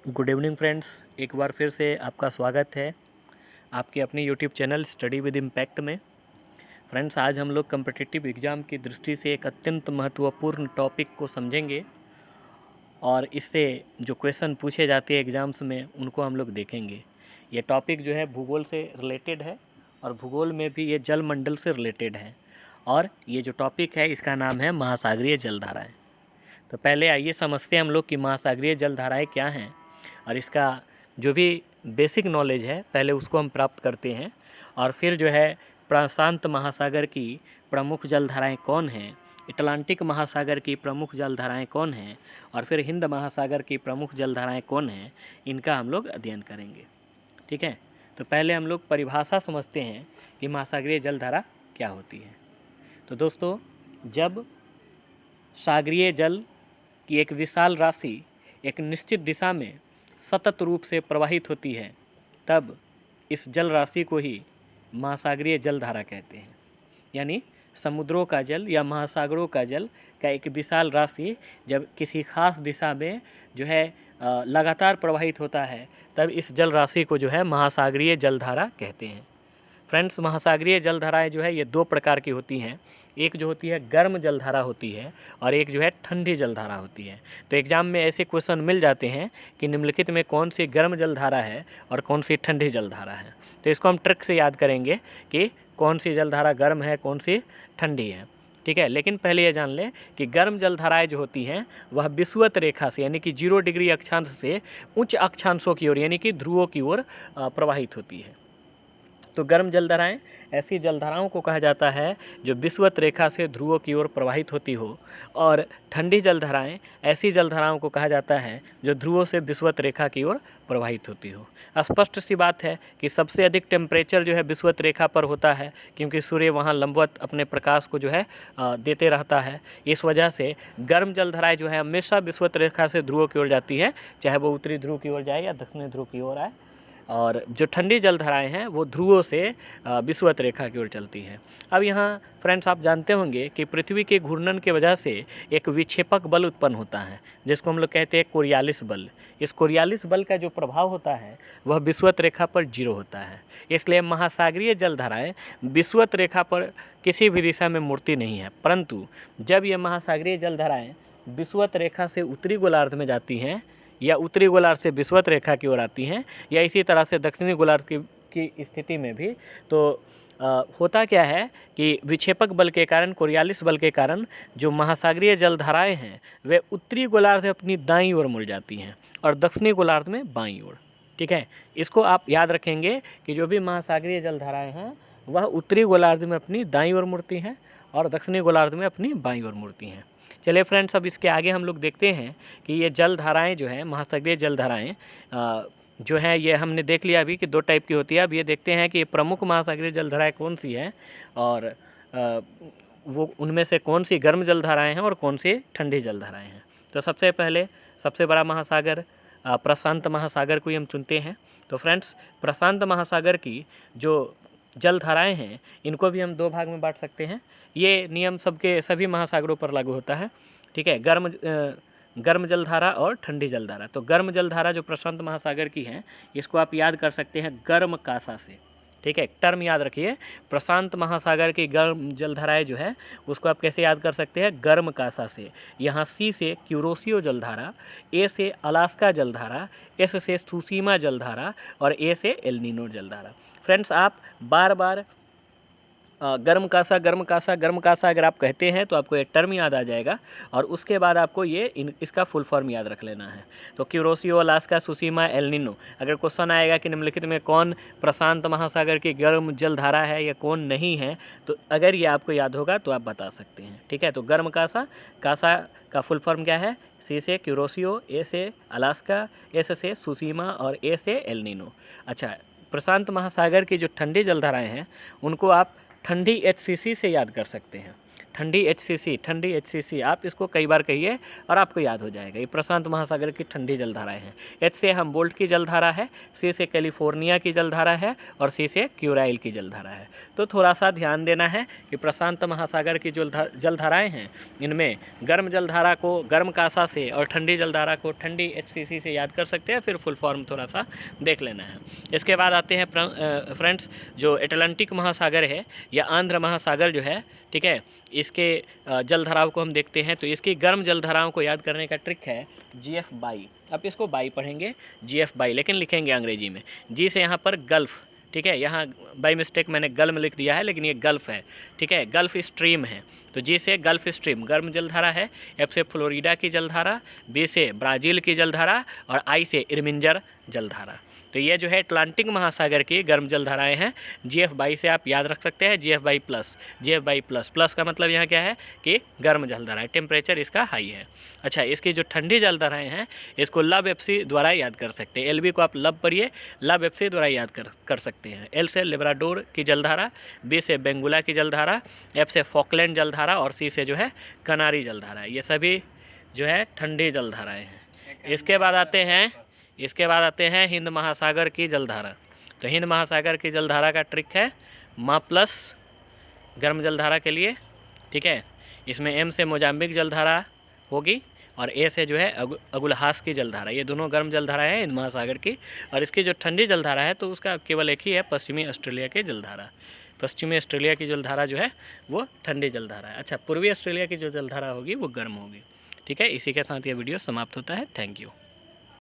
Good evening friends, एक बार फिर से आपका स्वागत है आपके अपने YouTube channel study with impact में। फ्रेंड्स, आज हम लोग कम्पिटिटिव एग्ज़ाम की दृष्टि से एक अत्यंत महत्वपूर्ण टॉपिक को समझेंगे और इससे जो क्वेश्चन पूछे जाते हैं एग्ज़ाम्स में उनको हम लोग देखेंगे। ये टॉपिक जो है भूगोल से रिलेटेड है और भूगोल में भी ये जल मंडल से रिलेटेड है और ये जो टॉपिक है इसका नाम है महासागरीय जलधाराएँ। तो पहले आइए समझते हैं हम लोग कि महासागरीय जलधाराएँ क्या हैं और इसका जो भी बेसिक नॉलेज है पहले उसको हम प्राप्त करते हैं और फिर जो है प्रशांत महासागर की प्रमुख जलधाराएं कौन हैं, अटलांटिक महासागर की प्रमुख जलधाराएं कौन हैं और फिर हिंद महासागर की प्रमुख जलधाराएं कौन हैं, इनका हम लोग अध्ययन करेंगे। ठीक है, तो पहले हम लोग परिभाषा समझते हैं कि महासागरीय जलधारा क्या होती है। तो दोस्तों, जब सागरीय जल की एक विशाल राशि एक निश्चित दिशा में सतत रूप से प्रवाहित होती है तब इस जल राशि को ही महासागरीय जलधारा कहते हैं। यानी समुद्रों का जल या महासागरों का जल का एक विशाल राशि जब किसी खास दिशा में जो है लगातार प्रवाहित होता है तब इस जल राशि को जो है महासागरीय जलधारा कहते हैं। फ्रेंड्स, महासागरीय जलधाराएं जो है ये दो प्रकार की होती हैं। एक जो होती है गर्म जलधारा होती है और एक जो है ठंडी जलधारा होती है। तो एग्ज़ाम में ऐसे क्वेश्चन मिल जाते हैं कि निम्नलिखित में कौन सी गर्म जलधारा है और कौन सी ठंडी जलधारा है। तो इसको हम ट्रिक से याद करेंगे कि कौन सी जलधारा गर्म है, कौन सी ठंडी है। ठीक है, लेकिन पहले ये जान लें कि गर्म जलधाराएं जो होती हैं वह विषुवत रेखा से यानी कि 0 डिग्री अक्षांश से उच्च अक्षांशों की ओर यानी कि ध्रुवों की ओर प्रवाहित होती है। तो गर्म जलधाराएं ऐसी जलधाराओं को कहा जाता है जो विषुवत रेखा से ध्रुवों की ओर प्रवाहित होती हो और ठंडी जलधाराएं ऐसी जलधाराओं को कहा जाता है जो ध्रुवों से विषुवत रेखा की ओर प्रवाहित होती हो। स्पष्ट सी बात है कि सबसे अधिक टेम्परेचर जो है विषुवत रेखा पर होता है क्योंकि सूर्य वहाँ लंबवत अपने प्रकाश को जो है देते रहता है। इस वजह से गर्म जलधाराएं जो है हमेशा विषुवत रेखा से ध्रुवों की ओर जाती है, चाहे वो उत्तरी ध्रुव की ओर जाए या दक्षिणी ध्रुव की ओर आए। और जो ठंडी जलधाराएं हैं वो ध्रुवों से विषुवत रेखा की ओर चलती हैं। अब यहाँ फ्रेंड्स आप जानते होंगे कि पृथ्वी के घूर्णन की वजह से एक विक्षेपक बल उत्पन्न होता है जिसको हम लोग कहते हैं कोरियालिस बल। इस कोरियालिस बल का जो प्रभाव होता है वह विषुवत रेखा पर 0 होता है। इसलिए महासागरीय जलधाराएं विषुवत रेखा पर किसी भी दिशा में मुड़ती नहीं है, परंतु जब ये महासागरीय जलधाराएँ विषुवत रेखा से उत्तरी गोलार्ध में जाती हैं या उत्तरी गोलार्ध से विषुवत रेखा की ओर आती हैं या इसी तरह से दक्षिणी गोलार्ध की स्थिति में भी, तो होता क्या है कि विक्षेपक बल के कारण, कोरियालिस बल के कारण जो महासागरीय जलधाराएं हैं वे उत्तरी गोलार्ध अपनी दाईं ओर मुड़ जाती हैं और दक्षिणी गोलार्ध में बाईं ओर। ठीक है, इसको आप याद रखेंगे कि जो भी महासागरीय जलधाराएं हैं वह उत्तरी गोलार्ध में अपनी दाईं ओर मुड़ती हैं और दक्षिणी गोलार्ध में अपनी बाईं ओर मुड़ती हैं। चलिए फ्रेंड्स, अब इसके आगे हम लोग देखते हैं कि ये जलधाराएं जो हैं, महासागरीय जलधाराएं जो हैं, ये हमने देख लिया अभी कि 2 टाइप की होती है। अब ये देखते हैं कि प्रमुख महासागरीय जलधाराएं कौन सी हैं और वो उनमें से कौन सी गर्म जलधाराएं हैं और कौन सी ठंडी जलधाराएं हैं। तो सबसे पहले सबसे बड़ा महासागर प्रशांत महासागर को ही हम चुनते हैं। तो फ्रेंड्स, प्रशांत महासागर की जो जलधाराएं हैं इनको भी हम 2 भाग में बांट सकते हैं। ये नियम सभी महासागरों पर लागू होता है। ठीक है, गर्म जलधारा और ठंडी जलधारा। तो गर्म जलधारा जो प्रशांत महासागर की है इसको आप याद कर सकते हैं गर्म कासा से। ठीक है, टर्म याद रखिए, प्रशांत महासागर की गर्म जलधाराएं जो है उसको आप कैसे याद कर सकते हैं, गर्म कासा से। यहाँ सी से क्यूरोसियो जलधारा, ए से अलास्का जलधारा, एस से सुसीमा जलधारा और ए से एल नीनो जलधारा। फ्रेंड्स, आप बार बार गर्म कासा अगर आप कहते हैं तो आपको ये टर्म याद आ जाएगा और उसके बाद आपको इसका फुल फॉर्म याद रख लेना है। तो क्यूरोसियो, अलास्का, सुसीमा, एल नीनो। अगर क्वेश्चन आएगा कि निम्नलिखित में कौन प्रशांत महासागर की गर्म जलधारा है या कौन नहीं है, तो अगर ये आपको याद होगा तो आप बता सकते हैं। ठीक है, तो गर्म कासा का फुल फॉर्म क्या है, सी से क्यूरोसियो, ए से अलास्का, एस से सुसीमा और ए से एल नीनो। अच्छा, प्रशांत महासागर की जो ठंडी जलधाराएँ हैं उनको आप ठंडी HCC से याद कर सकते हैं। ठंडी HCC, आप इसको कई बार कहिए और आपको याद हो जाएगा। ये प्रशांत महासागर की ठंडी जलधाराएं हैं। H से हम्बोल्ट की जलधारा है, C से कैलिफोर्निया की जलधारा है और C से क्यूराइल की जलधारा है। तो थोड़ा सा ध्यान देना है कि प्रशांत महासागर की जो जलधाराएँ हैं इनमें गर्म जलधारा को गर्म कासा से और ठंडी जलधारा को ठंडी HCC से याद कर सकते हैं। फिर फुल फॉर्म थोड़ा सा देख लेना है। इसके बाद आते हैं फ्रेंड्स, जो अटलांटिक महासागर है या आंध्र महासागर जो है, ठीक है, इसके जलधाराओं को हम देखते हैं। तो इसकी गर्म जलधाराओं को याद करने का ट्रिक है GF बाई। आप इसको बाई पढ़ेंगे, GF बाई, लेकिन लिखेंगे अंग्रेजी में। जी से यहाँ पर गल्फ़, ठीक है, यहाँ बाई मिस्टेक मैंने गल्म लिख दिया है, लेकिन ये गल्फ़ है, ठीक है, गल्फ़ स्ट्रीम है। तो जी से गल्फ़ स्ट्रीम गर्म जलधारा है, F से फ्लोरिडा की जलधारा, B से ब्राज़ील की जलधारा और I से इरमिंजर जलधारा। तो ये जो है अटलांटिक महासागर की गर्म जलधाराएं हैं। GF बाई से आप याद रख सकते हैं, GF बाई प्लस, प्लस का मतलब यहाँ क्या है कि गर्म जलधारा है, टेम्परेचर इसका हाई है। अच्छा, इसकी जो ठंडी जलधाराएं हैं इसको लब FC द्वारा याद कर सकते हैं। LB को आप लब पढ़िए, लब FC द्वारा याद कर सकते हैं। L से लिब्राडोर की जलधारा, B से बेंगुला की जलधारा, F से फॉकलैंड जलधारा और C से जो है कनारी जलधारा। ये सभी जो है ठंडी जलधाराएँ हैं। इसके बाद आते हैं हिंद महासागर की जलधारा। तो हिंद महासागर की जलधारा का ट्रिक है मा प्लस गर्म जलधारा के लिए, ठीक है। इसमें M से मोजाम्बिक जलधारा होगी और A से जो है अगुलहास की जलधारा। ये दोनों गर्म जलधारा है हिंद महासागर की। और इसकी जो ठंडी जलधारा है तो उसका केवल एक ही है, पश्चिमी ऑस्ट्रेलिया की जलधारा। पश्चिमी ऑस्ट्रेलिया की जलधारा जो है वो ठंडी जलधारा है। अच्छा, पूर्वी ऑस्ट्रेलिया की जो जलधारा होगी वो गर्म होगी, ठीक है। इसी के साथ ये वीडियो समाप्त होता है। Thank you.